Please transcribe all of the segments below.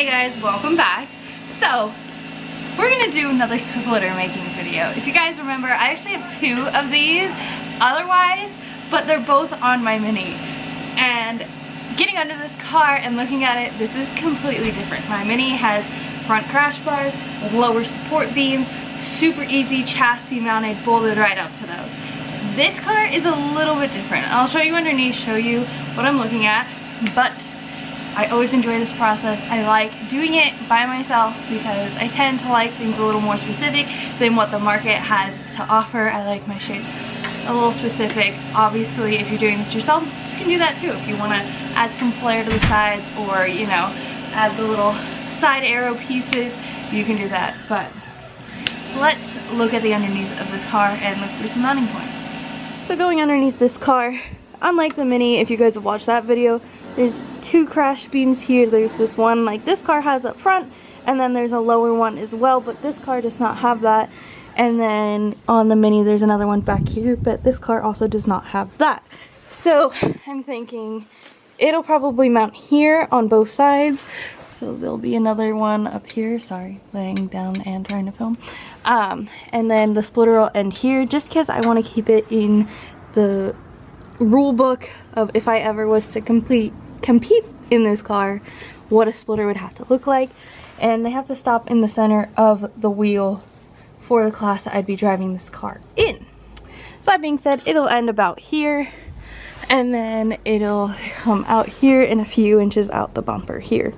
Hey guys, welcome back. So, we're gonna do another splitter making video. If you guys remember, I actually have two of these otherwise, but they're both on my Mini. And getting under this car and looking at it, this is completely different. My Mini has front crash bars with lower support beams, super easy chassis mounted, bolted right up to those. This car is a little bit different. I'll show you underneath, show you what I'm looking at, but I always enjoy this process. I like doing it by myself because I tend to like things a little more specific than what the market has to offer. I like my shapes a little specific. Obviously, if you're doing this yourself, you can do that too. If you want to add some flair to the sides or, you know, add the little side arrow pieces, you can do that. But let's look at the underneath of this car and look for some mounting points. So going underneath this car, unlike the Mini, if you guys have watched that video, there's two crash beams here. There's this one like this car has up front, and then there's a lower one as well, but this car does not have that. And then on the Mini there's another one back here, but this car also does not have that. So I'm thinking it'll probably mount here on both sides. So there'll be another one up here, sorry, laying down and trying to film. And then the splitter will end here, just because I want to keep it in the rule book of if I ever was to compete in this car, what a splitter would have to look like. And they have to stop in the center of the wheel for the class that I'd be driving this car in. So that being said, it'll end about here, and then it'll come out here and a few inches out the bumper here.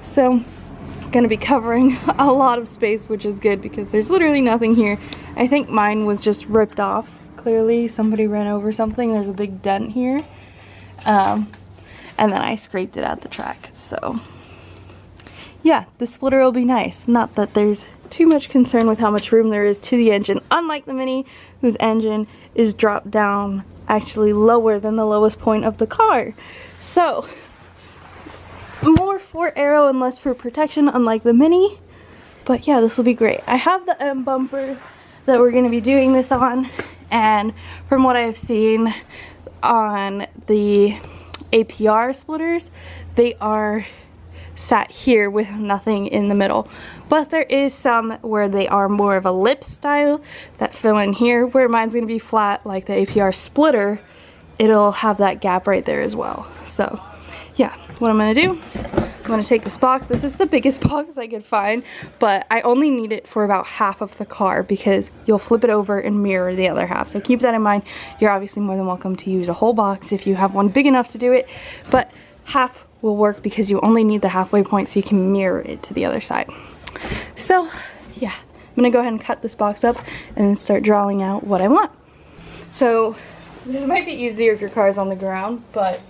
So I'm gonna be covering a lot of space, which is good because there's literally nothing here. I think mine was just ripped off. Clearly somebody ran over something. There's a big dent here, and then I scraped it at the track. So yeah, the splitter will be nice. Not that there's too much concern with how much room there is to the engine, unlike the Mini, whose engine is dropped down actually lower than the lowest point of the car. So more for aero and less for protection, unlike the Mini. But yeah, this will be great. I have the M bumper that we're going to be doing this on, and from what I've seen on the APR splitters, they are sat here with nothing in the middle. But there is some where they are more of a lip style that fill in here, where mine's going to be flat like the APR splitter. It'll have that gap right there as well. So yeah, what I'm going to do, I'm going to take this box. This is the biggest box I could find, but I only need it for about half of the car because you'll flip it over and mirror the other half. So keep that in mind. You're obviously more than welcome to use a whole box if you have one big enough to do it, but half will work because you only need the halfway point so you can mirror it to the other side. So yeah, I'm going to go ahead and cut this box up and start drawing out what I want. So this might be easier if your car is on the ground, but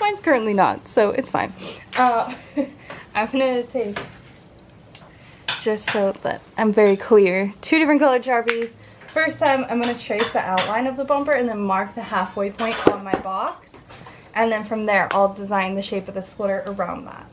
mine's currently not, so it's fine. I'm gonna take, just so that I'm very clear, two different colored Sharpies. First time I'm gonna trace the outline of the bumper and then mark the halfway point on my box. And then from there, I'll design the shape of the splitter around that.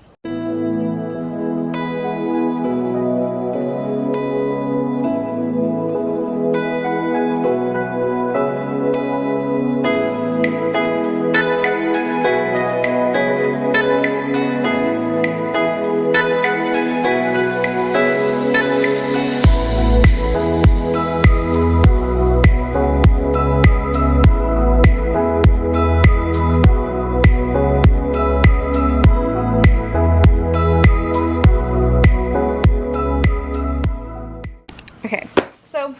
Okay, so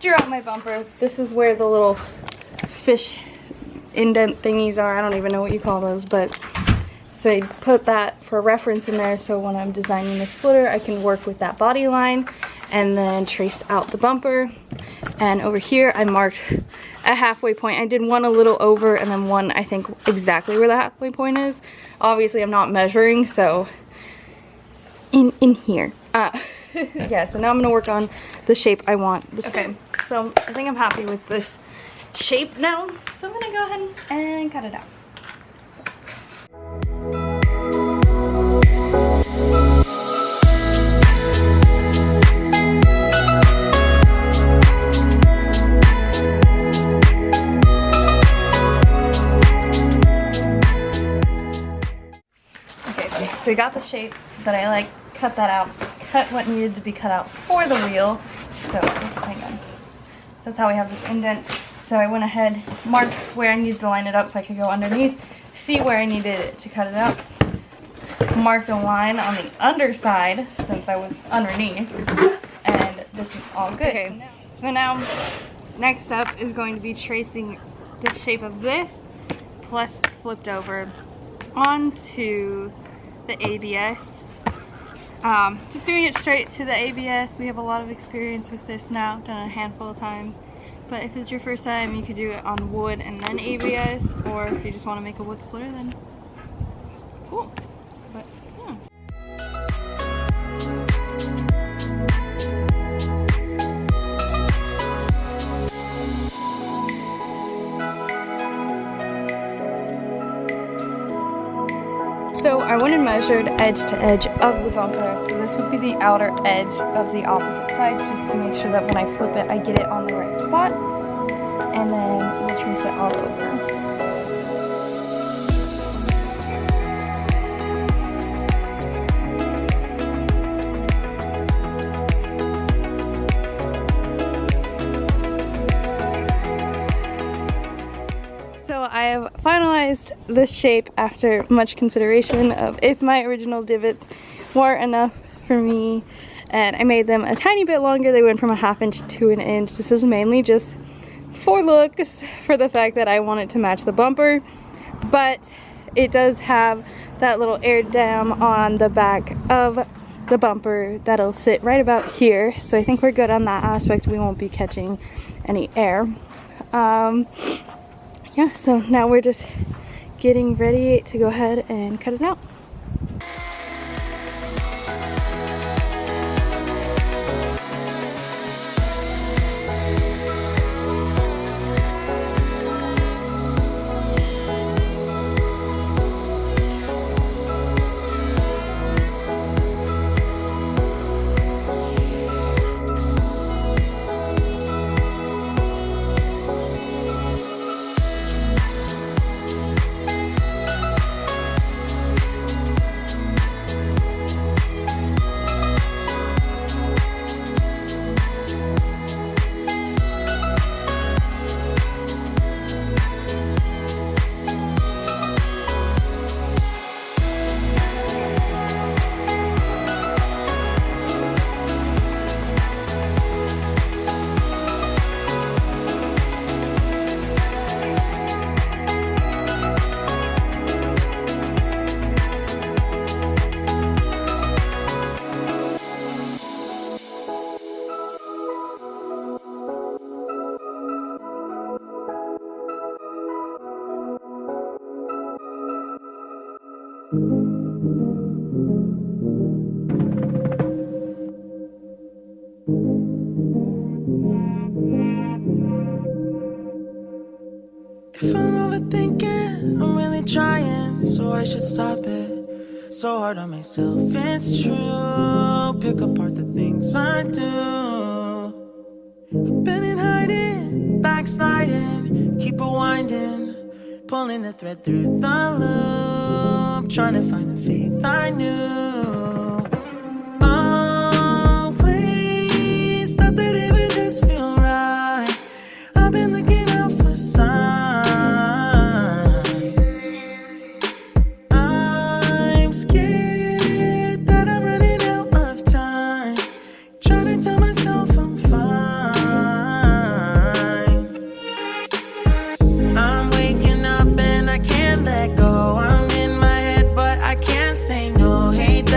drew out my bumper. This is where the little fish indent thingies are. I don't even know what you call those, but so I put that for reference in there so when I'm designing the splitter I can work with that body line and then trace out the bumper. And over here I marked a halfway point. I did one a little over and then one I think exactly where the halfway point is. Obviously I'm not measuring, so in here. Yeah, so now I'm gonna work on the shape I want. Okay, so I think I'm happy with this shape now, so I'm gonna go ahead and cut it out. So we got the shape that I like, cut that out, cut what needed to be cut out for the wheel. So just hang on. That's how we have this indent. So I went ahead, marked where I needed to line it up so I could go underneath, see where I needed it to cut it out. Marked a line on the underside since I was underneath, and this is all good. Okay, so now next up is going to be tracing the shape of this plus flipped over onto the ABS. Just doing it straight to the ABS. We have a lot of experience with this now, done it a handful of times. But if it's your first time, you could do it on wood and then ABS, or if you just want to make a wood splitter, then cool. But yeah. So I went and measured edge to edge of the bumper. So this would be the outer edge of the opposite side, just to make sure that when I flip it, I get it on the right spot. And then we'll trace it all over. So I have finalized this shape after much consideration of if my original divots were enough for me, and I made them a tiny bit longer. They went from 1/2 inch to 1 inch. This is mainly just for looks, for the fact that I want it to match the bumper, but it does have that little air dam on the back of the bumper that'll sit right about here, so I think we're good on that aspect. We won't be catching any air. Yeah, so now we're just getting ready to go ahead and cut it out. If I'm overthinking, I'm really trying, so I should stop it. So hard on myself, it's true. Pick apart the things I do. I've been in hiding, backsliding, keep rewinding, pulling the thread through the loop, trying to find the faith I knew. Always thought that it would just feel right. I've been looking out for signs. I'm scared that I'm running out of time, trying to tell myself I'm fine. I'm waking up and I can't let go. I'm in my head but I can't say no. Hate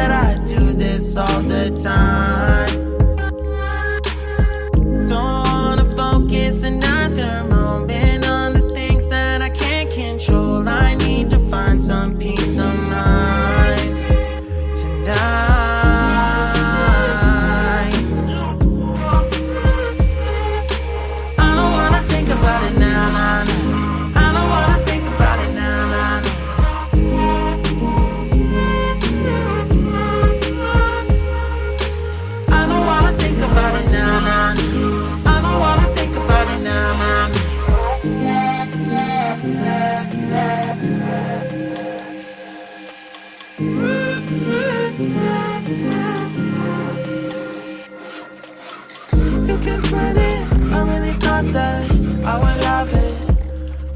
You can plan it, I really thought that I would have it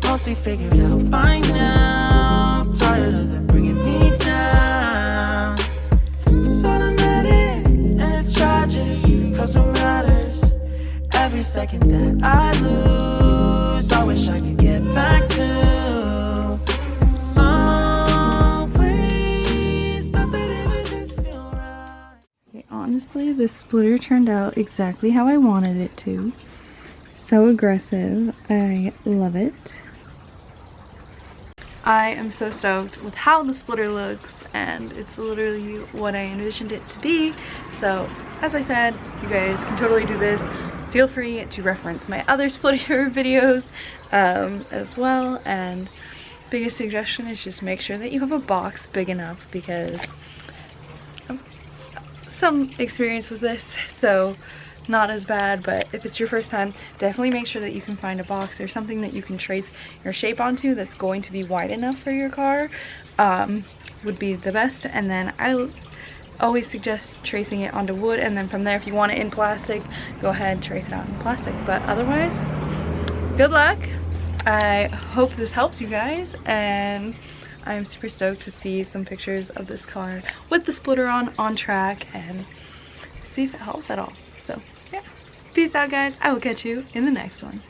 mostly figured out by now. Tired of them bringing me down. It's automatic and it's tragic, cause what matters every second that I lose, I wish I could get back to always. Not that it would just feel right. Okay, honestly, this splitter turned out exactly how I wanted it to. So aggressive. I love it. I am so stoked with how the splitter looks, and it's literally what I envisioned it to be. So as I said, you guys can totally do this. Feel free to reference my other splitter videos as well, and biggest suggestion is just make sure that you have a box big enough, because I've some experience with this, so not as bad. But if it's your first time, definitely make sure that you can find a box or something that you can trace your shape onto that's going to be wide enough for your car. Would be the best. And then I always suggest tracing it onto wood, and then from there, if you want it in plastic, go ahead, trace it out in plastic. But otherwise, good luck. I hope this helps you guys, and I'm super stoked to see some pictures of this car with the splitter on track and see if it helps at all. So yeah, peace out guys. I will catch you in the next one.